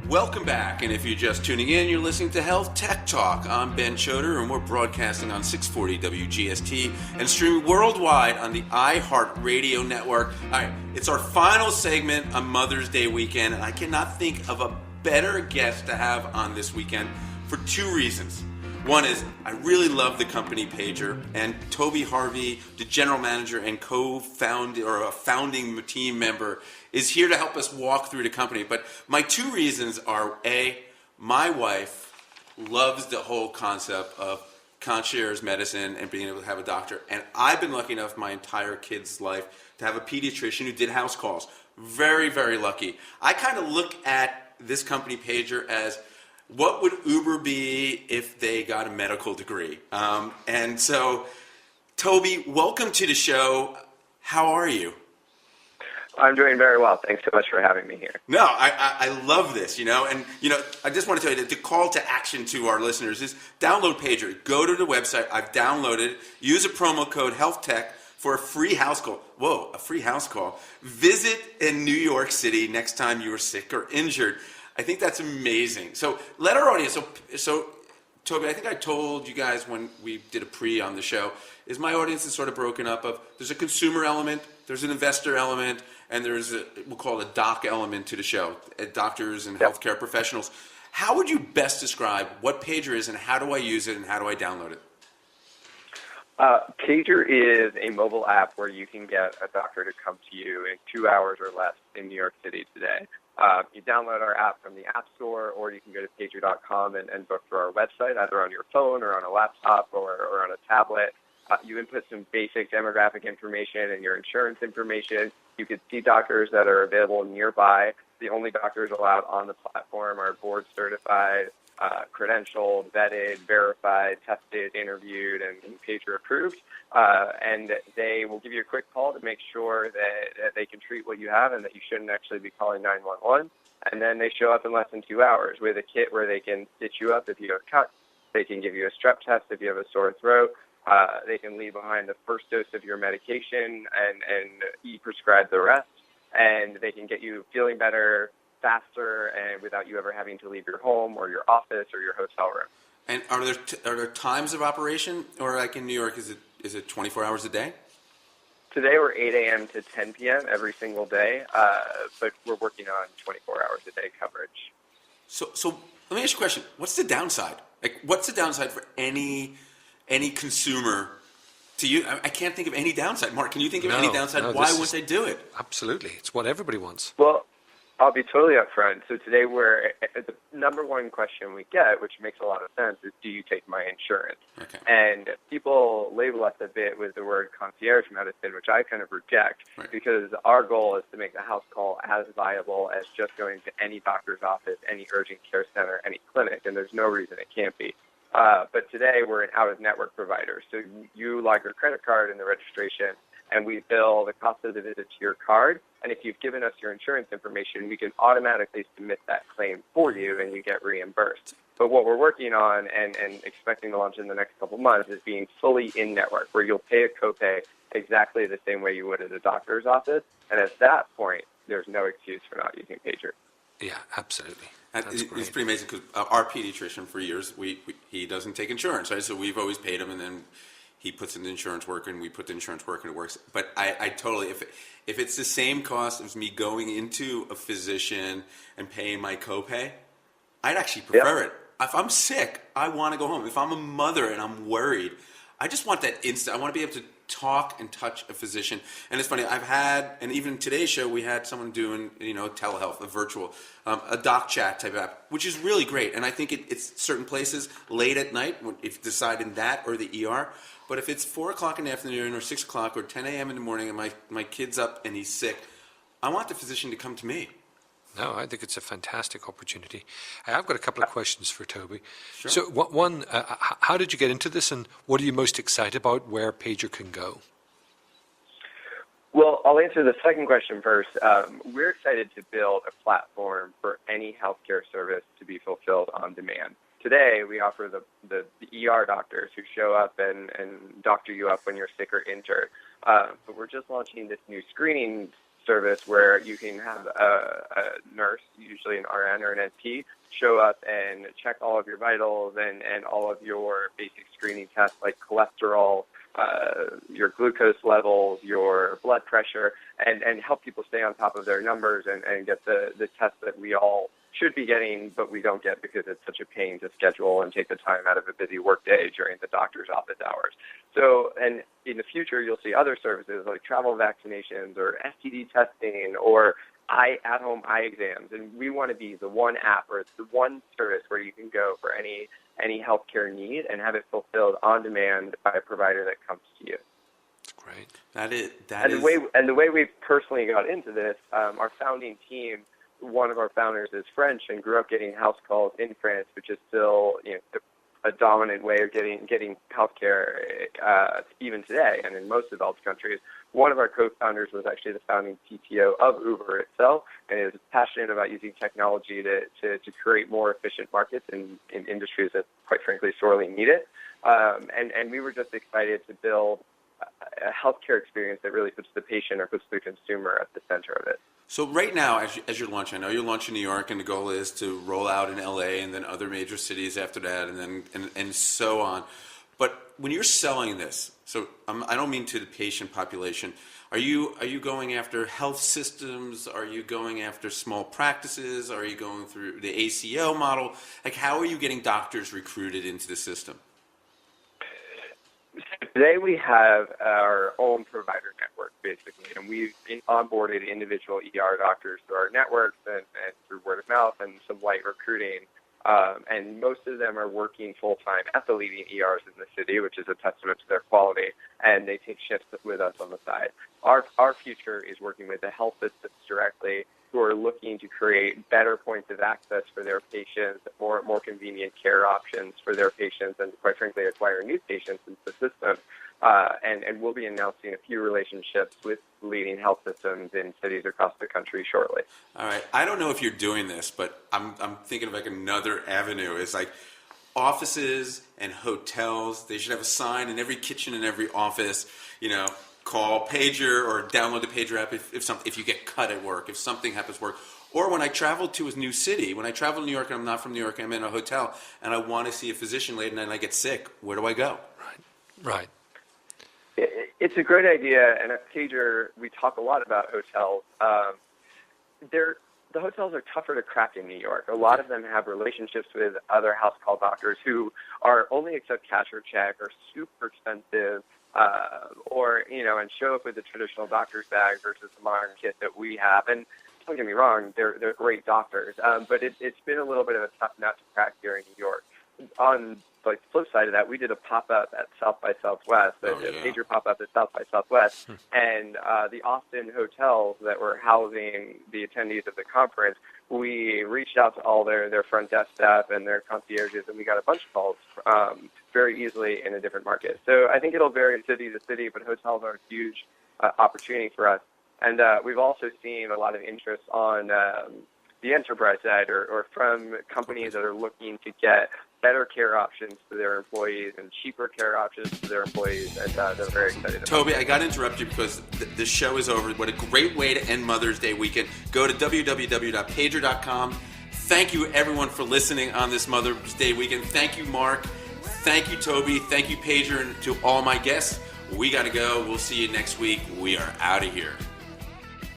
Welcome back, and if you're just tuning in, you're listening to Health Tech Talk. I'm Ben Chodor, and we're broadcasting on 640 WGST and streaming worldwide on the iHeartRadio network. All right, it's our final segment on Mother's Day weekend, and I cannot think of a better guest to have on this weekend for two reasons. One is I really love the company Pager, and Toby Hervey, the general manager and co-founder or a founding team member, is here to help us walk through the company. But my two reasons are, A, my wife loves the whole concept of concierge medicine and being able to have a doctor. And I've been lucky enough my entire kid's life to have a pediatrician who did house calls. Very, very lucky. I kind of look at this company Pager as what would Uber be if they got a medical degree? And so, Toby, welcome to the show. How are you? I'm doing very well. Thanks so much for having me here. No, I love this, and, I just want to tell you that the call to action to our listeners is download Pager. Go to the website. I've downloaded it. Use a promo code HealthTech for a free house call. Whoa, a free house call. Visit in New York City next time you are sick or injured. I think that's amazing. So let our audience, so Toby, I think I told you guys when we did a pre on the show, is my audience is sort of broken up of, there's a consumer element, there's an investor element, and there's we'll call it a doc element to the show, doctors and healthcare professionals. How would you best describe what Pager is and how do I use it and how do I download it? Pager is a mobile app where you can get a doctor to come to you in 2 hours or less in New York City today. You download our app from the App Store, or you can go to pager.com and book through our website, either on your phone or on a laptop or on a tablet. You input some basic demographic information and your insurance information. You can see doctors that are available nearby. The only doctors allowed on the platform are board certified, credentialed, vetted, verified, tested, interviewed, and Pager approved. And they will give you a quick call to make sure that they can treat what you have and that you shouldn't actually be calling 911. And then they show up in less than 2 hours with a kit where they can stitch you up if you have cuts. They can give you a strep test if you have a sore throat. They can leave behind the first dose of your medication and e-prescribe the rest. And they can get you feeling better faster and without you ever having to leave your home or your office or your hotel room. And are there times of operation, or like in New York, is it 24 hours a day? Today we're 8 a.m. to 10 p.m. every single day, but we're working on 24 hours a day coverage. So let me ask you a question. What's the downside? Like, what's the downside for any consumer to you? I can't think of any downside. Mark, can you think of any downside? Why would they do it? Absolutely. It's what everybody wants. Well, I'll be totally upfront. So today the number one question we get, which makes a lot of sense, is do you take my insurance? Okay. And people label us a bit with the word concierge medicine, which I kind of reject, because our goal is to make the house call as viable as just going to any doctor's office, any urgent care center, any clinic, and there's no reason it can't be. But today we're an out-of-network provider. So you log your credit card in the registration, and we bill the cost of the visit to your card. And if you've given us your insurance information, we can automatically submit that claim for you, and you get reimbursed. But what we're working on and expecting to launch in the next couple months is being fully in-network, where you'll pay a copay exactly the same way you would at a doctor's office. And at that point, there's no excuse for not using Pager. Yeah, absolutely. It's pretty amazing because our pediatrician for years, he doesn't take insurance, right? So we've always paid him, and then he puts in the insurance work, and we put the insurance work, and it works. But I totally, if it's the same cost as me going into a physician and paying my copay, I'd actually prefer it. If I'm sick, I want to go home. If I'm a mother and I'm worried, I just want that instant. I want to be able to talk and touch a physician. And it's funny, I've had, and even today's show, we had someone doing, telehealth, a virtual, a doc chat type app, which is really great. And I think it's certain places late at night, if you decide in that or the ER. But if it's 4 o'clock in the afternoon or 6 o'clock or 10 a.m. in the morning and my kid's up and he's sick, I want the physician to come to me. No, I think it's a fantastic opportunity. I've got a couple of questions for Toby. Sure. So one, how did you get into this, and what are you most excited about where Pager can go? Well, I'll answer the second question first. We're excited to build a platform for any healthcare service to be fulfilled on demand. Today, we offer the ER doctors who show up and doctor you up when you're sick or injured. But we're just launching this new screening service where you can have a nurse, usually an RN or an NP, show up and check all of your vitals and all of your basic screening tests like cholesterol, your glucose levels, your blood pressure, and help people stay on top of their numbers and get the tests that we all should be getting, but we don't get because it's such a pain to schedule and take the time out of a busy workday during the doctor's office hours. So, and in the future, you'll see other services like travel vaccinations or STD testing or at-home eye exams, and we want to be the one app or the one service where you can go for any healthcare need and have it fulfilled on demand by a provider that comes to you. That's great. The way we personally got into this, our founding team, one of our founders is French and grew up getting house calls in France, which is still a dominant way of getting healthcare even today, and in most developed countries. One of our co-founders was actually the founding CTO of Uber itself, and is passionate about using technology to create more efficient markets in industries that, quite frankly, sorely need it. And we were just excited to build a healthcare experience that really puts the patient or puts the consumer at the center of it. So right now, as you're launching, I know you're launching in New York, and the goal is to roll out in LA and then other major cities after that, and so on. But when you're selling this, so I don't mean to the patient population. Are you going after health systems? Are you going after small practices? Are you going through the ACO model? Like, how are you getting doctors recruited into the system? Today we have our own provider network, basically, and we've onboarded individual ER doctors through our networks and through word of mouth and some light recruiting. And most of them are working full-time at the leading ERs in the city, which is a testament to their quality, and they take shifts with us on the side. Our future is working with the health systems directly, who are looking to create better points of access for their patients, more convenient care options for their patients, and quite frankly, acquire new patients into the system. And we'll be announcing a few relationships with leading health systems in cities across the country shortly. All right. I don't know if you're doing this, but I'm thinking of like another avenue. Is like offices and hotels. They should have a sign in every kitchen and every office. Call pager or download the pager app if you get cut at work, if something happens at work. Or when I travel to a new city, when I travel to New York and I'm not from New York, I'm in a hotel and I want to see a physician late at night and I get sick, where do I go? Right. It's a great idea, and at Pager, we talk a lot about hotels. The hotels are tougher to crack in New York. A lot of them have relationships with other house call doctors who are only accept cash or check, or super expensive, and show up with a traditional doctor's bag versus the modern kit that we have. And don't get me wrong, they're great doctors, but it's been a little bit of a tough nut to crack here in New York. On the flip side of that, we did a pop-up at South by Southwest, a major pop-up at South by Southwest, and the Austin hotels that were housing the attendees of the conference, we reached out to all their front desk staff and their concierges, and we got a bunch of calls very easily in a different market. So I think it'll vary city to city, but hotels are a huge opportunity for us. And we've also seen a lot of interest on the enterprise side or from companies that are looking to get better care options for their employees and cheaper care options for their employees, and they're very excited about Toby, I got to interrupt you because the show is over. What a great way to end Mother's Day weekend. Go to www.pager.com. Thank you, everyone, for listening on this Mother's Day weekend. Thank you, Mark. Thank you, Toby. Thank you, Pager, and to all my guests. We got to go. We'll see you next week. We are out of here.